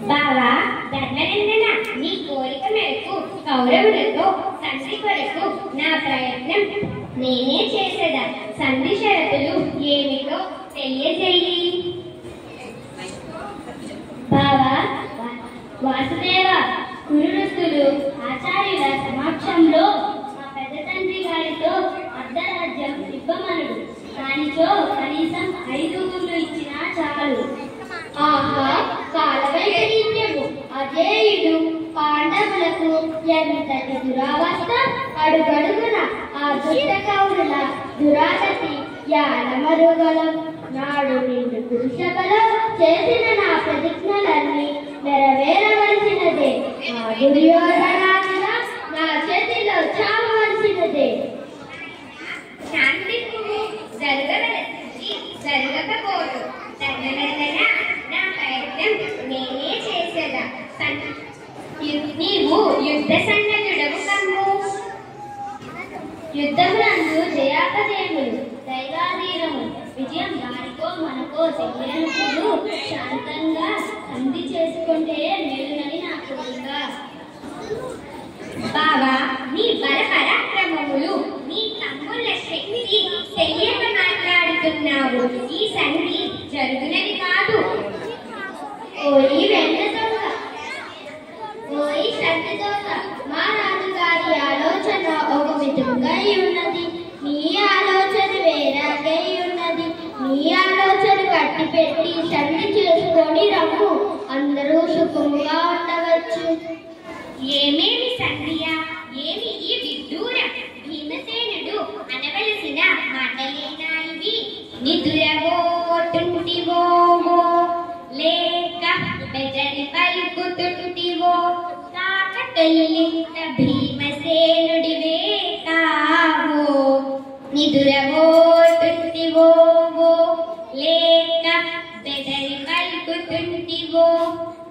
బావా ధర్మనందన నీ కోరిక మేరకు కౌరవులతో సంధి కొరకు నా ప్రయత్నం నేనే చేసేదా. సంధి షరతులు ఏమిటో తెలియజేయి. బావా వాసుదేవ, కురువృత్తులు ఆచార్యుల సమక్షంలో మా పెద్ద తండ్రి గారితో అర్ధరాజ్యం ఇవ్వమనుడు. కానిచో కనీసం 5 ఊర్లు ఇచ్చినా చాలు. ఆహా, కాలవైకర్యము అజేయుడు పాండవులకు ఎంతటి దురావస్థ! అడుగడుగున ఆ దుష్ట కౌరుల దురాగతి యానమరుగలం. నాడు నిండు పురుషబలో చేసిన నా ప్రతిజ్ఞలన్నీ నెరవేరవలసినదే. ఆ దుర్యోధనాదుల నా చేతిలో చావవలసినదే. శాంతి జరగవలసింది జరగకపోదు. ధర్మనందన, నా ప్రయత్నం నేనే చేసేదా. నీవు యుద్ధ సన్నద్ధుడవు కమ్ము. యుద్ధములందు జయాపజయములు దైవాధీనము. విజయం వారికో మనకో తెలియనప్పుడు శాంతంగా సంధి చేసుకుంటే మేలునని పోయి రమ్ము, అందరూ సుఖంగా ఉండవచ్చు. ఏమేమి సంధ్య, ఏమి ఈ విడ్డూరం? భీమసేనుడు అనవలసిన మాటలేనా ఇవి? నిదురబోతుంటివో లేక బెదరి పలుకుతుంటివో, కాక తొల్లింత భీమసేనుడివే కావో. నిదురబోతుంటివో లేక బెదరి పలుకుతుంటివో,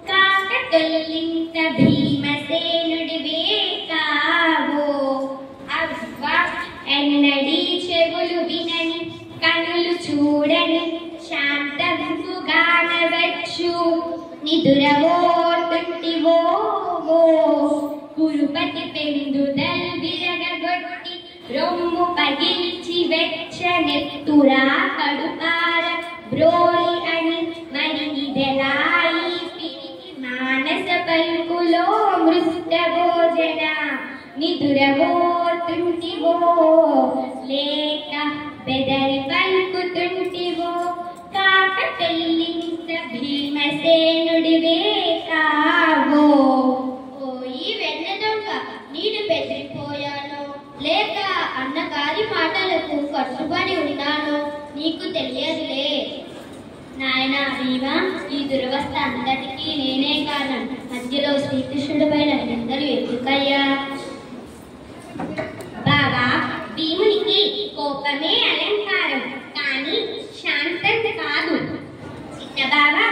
కాక తొల్లింత భీమసేనుడివే కావో. అవ్వ ఎన్నడీ చెవులు వినని, కనులు చూడని శాంతంగానవచ్చు. నిదురబోతుంటివో కురుపతి పెందుదలు విరగగొట్టి, రొమ్ము పగిల్చి వెచ్చనెత్తురా కడుపార బ్రోయి అని మరి నిదలాయి పిరికి మానస పలుకులో మృష్ట భోజన. నిదురబోతుంటివో లేక బెదరి పలుకుతుంటివో, కాక తెల్లింత భీమసేనుడివే కావో. ఓయి వెన్న దొంగ, నేను బెదిరిపోయాను లేక అన్నగారి మాటలకు కట్టుబడి ఉన్నాను, నీకు తెలియదులే. నాయనా భీమా, ఈ దురవస్థ అందరికీ నేనే కారణం. మధ్యలో శ్రీకృష్ణుడి పైన నిందలు ఎందుకయ్యా? బాబా, భీమునికి కోపమే అలంకారం, కానీ శాంతం కాదు. చిన్న బాబా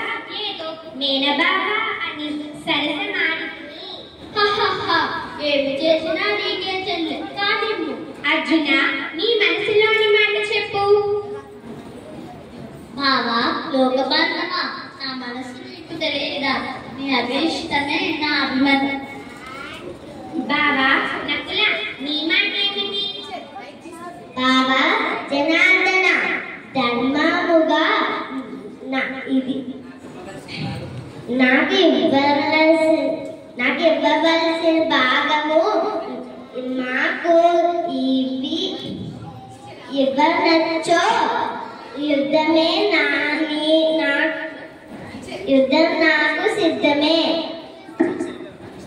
ఏదో మేన బాబా అని సరసమాడుకుని, ఏమి చేసినా నీకే చెల్లె కానివ్వు. అర్జున, నీ మనసులోని మాట చెప్పు. బావా, లోకబాంధవా, నా మనసు నీకు తెలియదా? నీ అభిష్టమే నా అభిమతం. బాబా నకుల, నీ మాట ఏమిటి? బావా జనార్దన, ధర్మముగా ఇది నాకు ఇవ్వవలసిన భాగము మాకు ఇవి ఇవ్వనచ్చో యుద్ధం నాకు సిద్ధమే.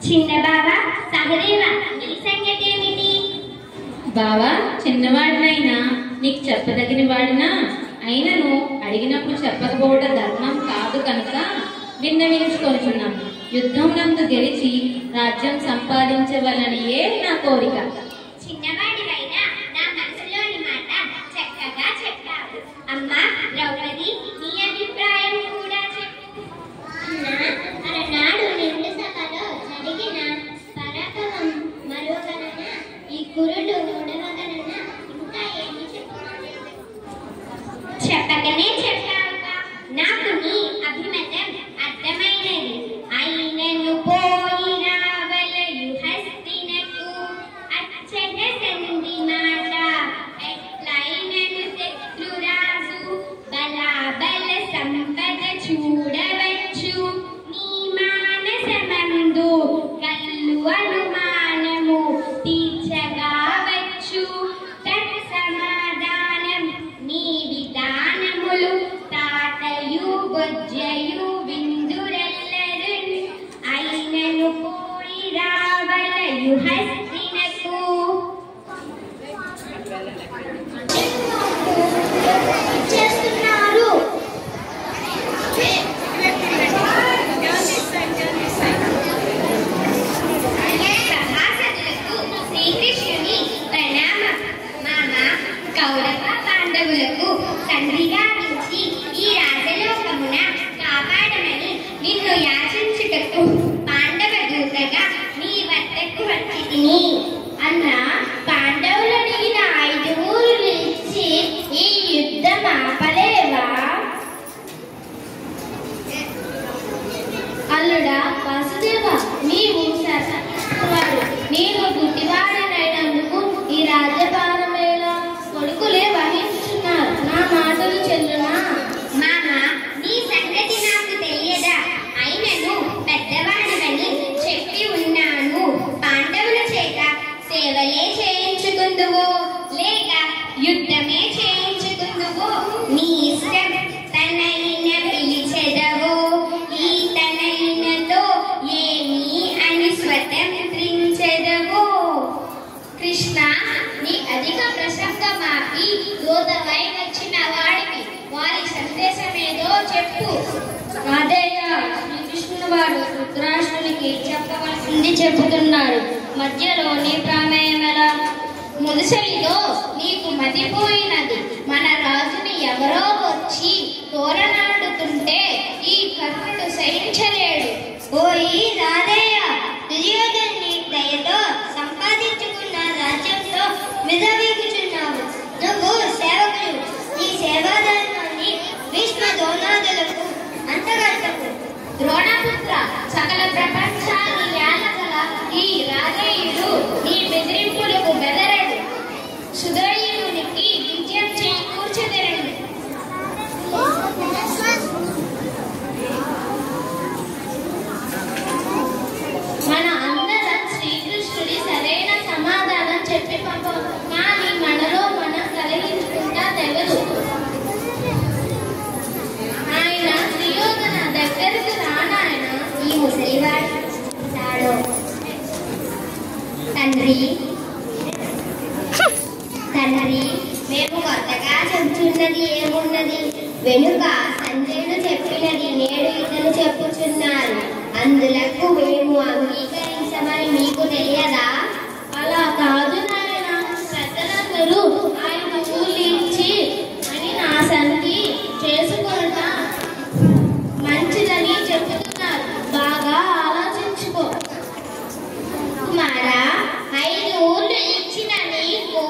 చిన్న బాబా సహదేవ, నీ సంగతి ఏమిటి? బావా, చిన్నవాడినైనా నీకు చెప్పదగిన వాడినా అయినను అడిగినప్పుడు చెప్పకపోవడం ధర్మం కాదు కనుక విన్నవించుకొనుచున్నాను. యుద్ధం నందు గెలిచి రాజ్యం సంపాదించవలనియే నా కోరిక. చిన్నవాడివైనా నా మనసులోని మాట చక్కగా చెప్పావు. అమ్మా ద్రౌపది, నీ అభిప్రాయం కూడా చెప్పు. అలనాడు నిండు సభలో జరిగిన పరాక్రమం మరువగలన, ఈ కురుడు ఉడవగలన, ఇంకా ఏమి చెప్పకనే చెప్పావుగా. నాకు నీ అభిమతం అర్థమైనది. అయినను పోయి రావలయు హస్తినకు, అచ్చట సంధి మాట ఎట్లైనను శత్రురాజు, బలాబల సంపద చూడవచ్చు. నీ మానసమందు కల్లు అనుమానము తీర్చగావచ్చు. తత్సమాధానం నీ విధానములు తాతయు గొజ్జయు విందురెల్లరున్, అయినను పోయి రావలయు హస్తినకు. చేస్తున్నారు? ధృతరాష్ట్రునికి చెప్పవలసింది చెబుతున్నారు. మధ్యలో నీ ప్రమేయం ఎలా? ముదుసలితో నీకు మతిపోయినది. మన రాజుని ఎవరో వచ్చి తోరనాడుతుంటే ఈ కర్ణుడు సహించలేడు. ఓయి రాధయ్య, దుర్యోధనుని దయతో సంపాదించుకున్న రాజ్యంలో విధవీగుచున్నావు. నువ్వు సేవకులు. ఈ సేవాధర్మాన్ని భీష్మ ద్రోణాదులకు అంతగట్టకు. ద్రోణపుత్ర, సకల ప్రపంచాన్ని ఏలగల ఈ రాజేయుడు నీ బెదిరింపులకు బెదరడు. సుధయునికి విజయం చేకూర్చదరండి. మన అందరం శ్రీకృష్ణుడి సరైన సమాధానం చెప్పి పంపం. కానీ మనలో మనం కలిగించుకుంటా తెగదు. ఆయన దుర్యోధన దగ్గరకు రానాయన. ఈ ముసలివాడు తండ్రి, మేము కొత్తగా చెబుతున్నది ఏమున్నది? వెనుక సంజయుడు చెప్పినది నేడు ఇతను చెప్పుచున్నారు. అందులకు మేము అంగీకరించమని మీకు తెలియదా? అలా కాదు నాయన. పెద్దలందరూ ఆయన ఊళ్ళించి అని నా సంధి చేసుకుంటా మంచిదని చెప్తున్నారు. బాగా ఆలోచించుకో. కుమారా, 5 ఊళ్ళు ఇచ్చిన నీకు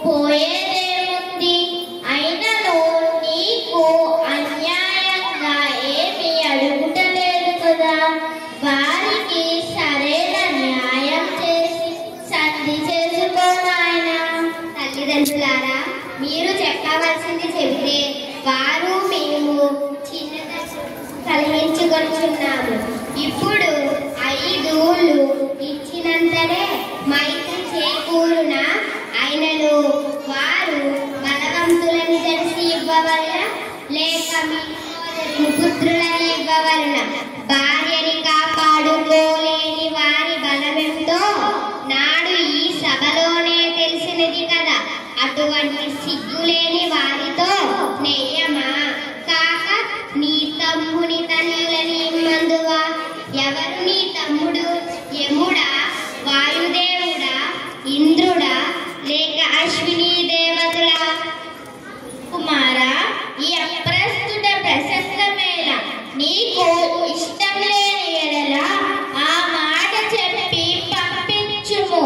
పోయేదేముంది? అయినను నీకు అన్యాయంగా ఏమీ అడుగుటలేదు కదా. వారికి సరైన న్యాయం చేసి సంధి చేసుకోనాయన. తల్లిదండ్రులారా, మీరు చెప్పవలసింది చెబితే వారు మేము చిన్నగా కలిగించుకొచ్చున్నాము. ఇప్పుడు 5 ఊళ్ళు ఇచ్చినంతనే మైత్రి చేకూరున. అయినను వారు బలవంతులని తెలిసి ఇవ్వవలన, లేక మీ పుత్రులని ఇవ్వవలన? భార్యని కాపాడుకోలేని వారి బలమెంతో నాడు ఈ సభలోనే తెలిసినది కదా. అటువంటి సిగ్గులేని వారితో నెయ్యమా కాక నీ తమ్ముని తల్లులని మందువా? ఎవరు నీ తమ్ముడు? యముడా, వాయుదేవుడా, ఇంద్రుడా, లేక అశ్విని దేవతలా? కుమారా, ఈ అప్రస్తుత ప్రసంగమేళ నీకు ఇష్టం లేని ఎడల ఆ మాట చెప్పి పంపించుము.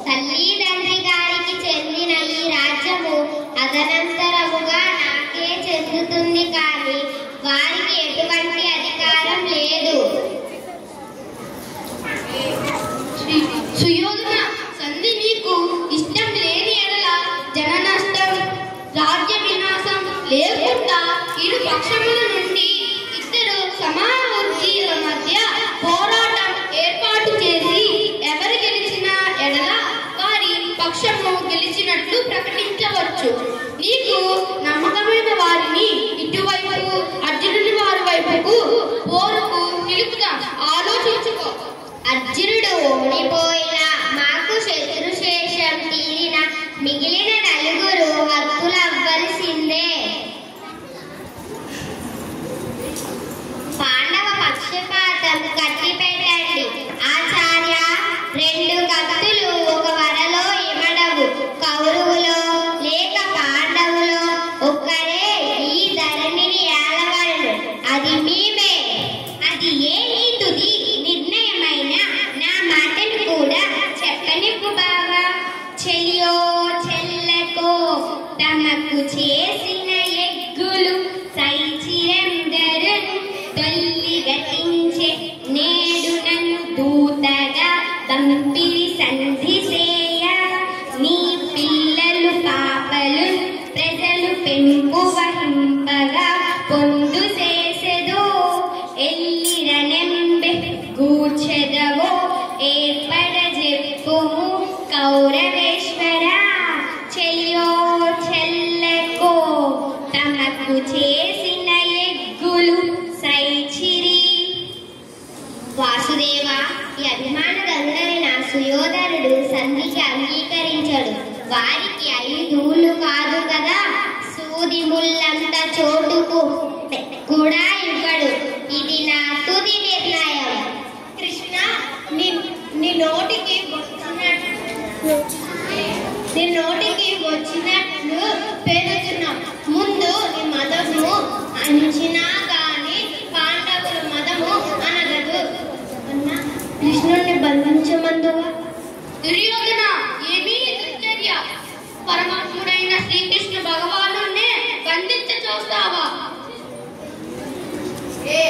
తల్లిదండ్రి గారికి చెందిన ఈ రాజ్యము అదనంతరముగా నాకే చెందుతుంది, కానీ వారికి ఎటువంటి అధికారం లేదు. సుయోధన, సంధి నీకు ఇష్టం లేని ఎడల జన నష్టం, రాజ్య వినాశం లేకుండా ఇరు పక్షముల నుండి ఇద్దరు సమానవర్గీయుల మధ్య పోరాటం ఏర్పాటు చేసి ఎవరు గెలిచిన ఎడల వారి పక్షము గెలిచినట్లు ప్రకటించవచ్చు. నీకు నమ్మకమైన వారిని ఇటువైపు, అర్జునుడి వారి వైపుకు పోరుకు నిలుపుదాం. ఆలోచించుకో. అర్జునుడు ఓడిపోయినా మాకు శత్రుశేషం తీరిన మిగిలిన 4 హక్కులవ్వలసిందే. పాండవ పక్షపాతం కట్టిపెట్టండి. ఆచార్య, 2 కత్తులు ఒక వరలో ఇమడవు. కౌరవులో లేక పాండవులో ఒక్కరే ఈ ధరణిని ఏలవలను. అది మీమే. అది ఏ నీ తుది నిర్ణయమైన నా మాటను కూడా చెప్పనిప్పు బావా. చెలియో చెల్లకో తమకు చేసిన ఎగ్గులు సైచిరందరు తొల్లి గతించే. నేడు నన్ను దూతగా పంపిరి సంధి చేయ. నీ పిల్లలు పాపలు ప్రజలు పెంపు వహింపగా పొందు చేసెదో. ఎల్లిరనెంబె గూర్చెదవో ఏర్పడ చెప్పుము కౌరవేశ్వర. చెలియో చెల్లకో తమకు చేసిన ఎగ్గులు సైచిరి. వాసుదేవ, ఈ అభిమాన గంగైన సుయోధనుడు సంధికి అంగీకరించడు. వారికి 5 ఊళ్ళు కాదు కదా, సూది ముల్లంత చోటుకు కూడా ఇవ్వడు. ఇది నా తుది నిర్ణయం. నీ నోటికి వచ్చినట్లు పేరుతున్నాం. ముందు నీ మదము అంచినా గాని పాండవుల మదము అనగదు. కృష్ణుణ్ణి బంధించమందుగా దుర్యోధన, ఏమీ దుర్చర్య! పరమాత్ముడైన శ్రీకృష్ణ భగవాను బంధించ చూస్తావా? ఈ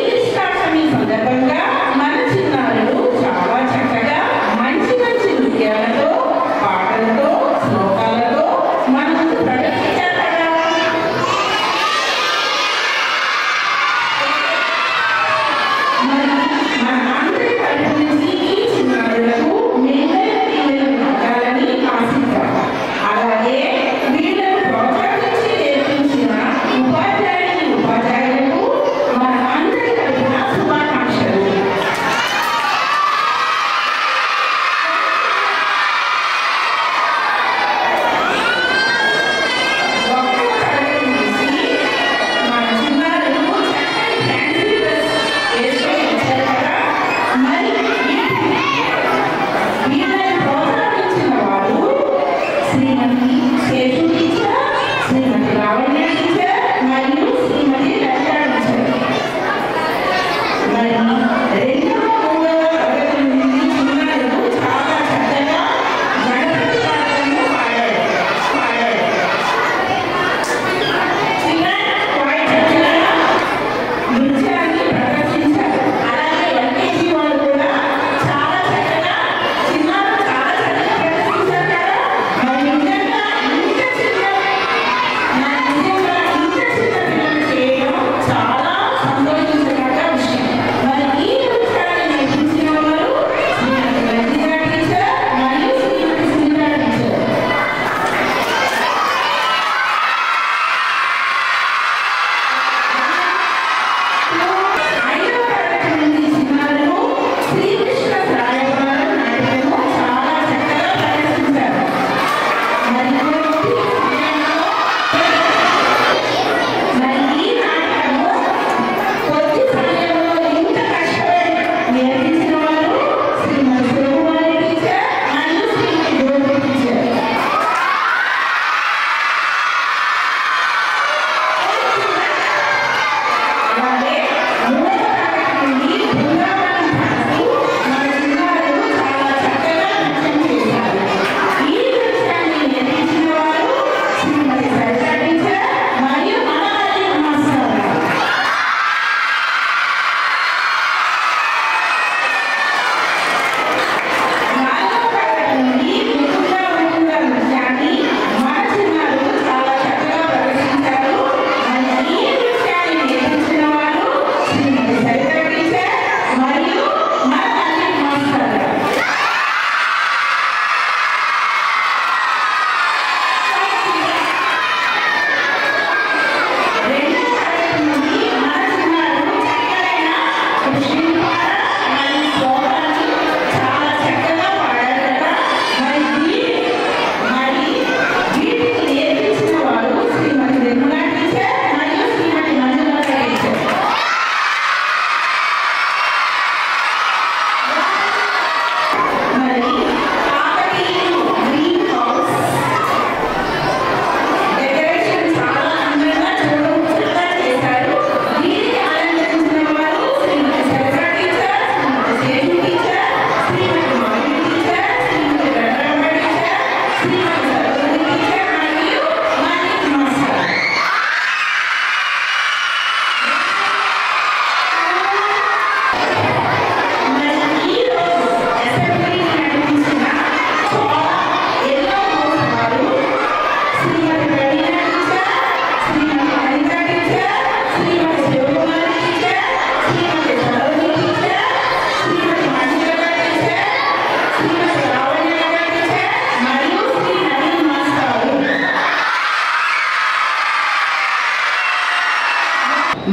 కృష్ణాష్టమి సందర్భంగా మన చిన్నారులు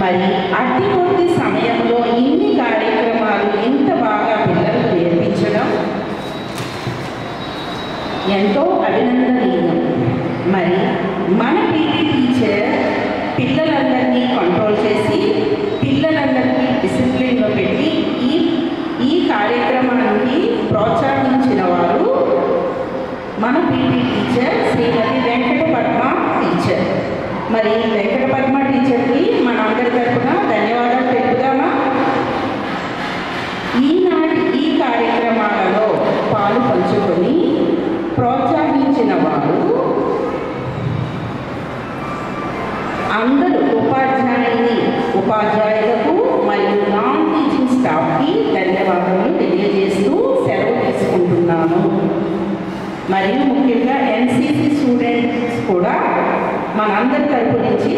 మరి అతి కొద్ది సమయంలో ఇన్ని కార్యక్రమాలు ఎంత బాగా పిల్లలకు నేర్పించడం ఎంతో అభినందనీయం. మరి మన పీటీ టీచర్ పిల్లలందరినీ కంట్రోల్ చేసి పిల్లలందరినీ డిసిప్లిన్లో పెట్టి ఈ కార్యక్రమానికి ప్రోత్సహించిన వారు మన పీటీ టీచర్ శ్రీమతి వెంకట పద్మ టీచర్. మరి వెంకట పద్మ టీచర్కి మనందరి తరఫున ధన్యవాదాలు తెలుపుదామా? ఈనాటి ఈ కార్యక్రమాలలో పాలు పంచుకొని ప్రోత్సహించిన వారు అందరూ ఉపాధ్యాయులకు మరియు నాన్ టీచింగ్ స్టాఫ్కి ధన్యవాదాలు తెలియజేస్తూ సెలవు తీసుకుంటున్నాను. మరియు ముఖ్యంగా ఎన్సీసీ స్టూడెంట్స్ కూడా మనందరి తరపు నుంచి